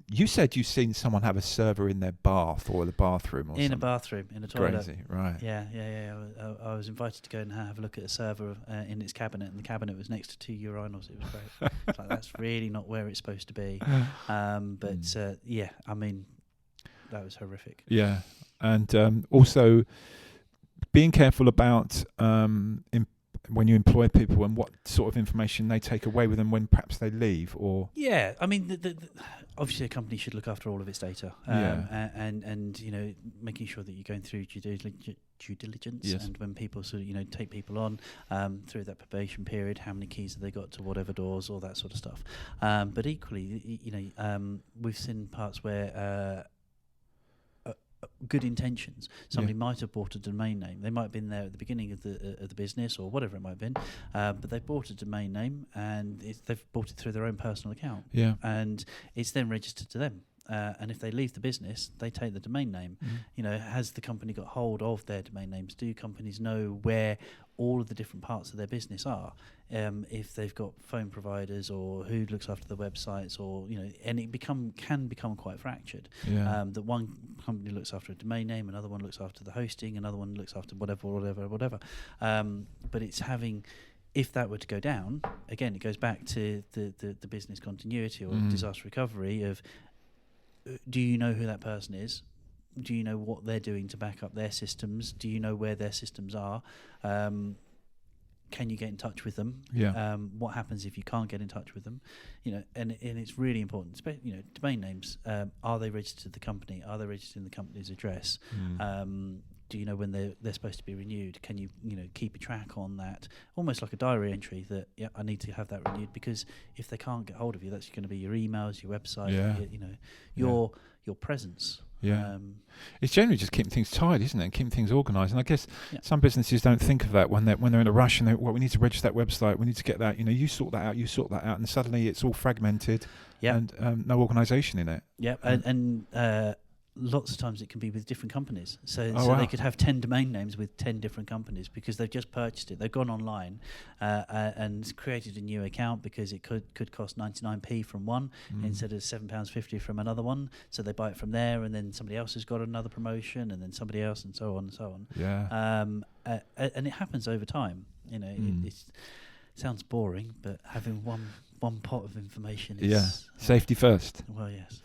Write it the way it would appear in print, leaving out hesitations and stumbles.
You said you've seen someone have a server in their bath or the bathroom or In a something. bathroom, in a toilet. Crazy, right? Yeah. I was invited to go and have a look at a server in its cabinet, and the cabinet was next to two urinals. It was great. It's like, that's really not where it's supposed to be. Yeah, I mean, that was horrific. Yeah, and also being careful about when you employ people and what sort of information they take away with them when perhaps they leave, or Yeah, I mean, obviously a company should look after all of its data, and you know, making sure that you're going through due diligence, Yes. and when people sort of, you know, take people on through that probation period, how many keys have they got to whatever doors, all that sort of stuff. But equally, you know, we've seen parts where good intentions. Somebody might have bought a domain name. They might have been there at the beginning of the business or whatever it might have been, but they've bought a domain name and they've bought it through their own personal account. Yeah. And it's then registered to them. And if they leave the business, they take the domain name. You know, has the company got hold of their domain names? Do companies know where all of the different parts of their business are? If they've got phone providers or who looks after the websites, or, you know, and it can become quite fractured. Yeah. That one company looks after a domain name, another one looks after the hosting, another one looks after whatever. But it's having, if that were to go down, again, it goes back to the business continuity or disaster recovery of, do you know who that person is? Do you know what they're doing to back up their systems? Do you know where their systems are? Can you get in touch with them? Yeah. What happens if you can't get in touch with them? You know, and it's really important. You know, domain names. Are they registered to the company? Are they registered in the company's address? Do you know when they're supposed to be renewed? Can you keep a track on that? Almost like a diary entry that, yeah, I need to have that renewed, because if they can't get hold of you, that's going to be your emails, your website, your presence. Yeah. It's generally just keeping things tidy, isn't it? And keeping things organised. And I guess some businesses don't think of that when they're in a rush and we need to register that website, we need to get that, you sort that out, and suddenly it's all fragmented and no organisation in it. Yeah, and lots of times it can be with different companies. So wow. They could have 10 domain names with 10 different companies because they've just purchased it. They've gone online and created a new account because it could cost 99p from one instead of £7.50 from another one. So they buy it from there, and then somebody else has got another promotion, and then somebody else, and so on and so on. Yeah. And it happens over time. You know, it sounds boring, but having one pot of information is... safety first. Well, yes.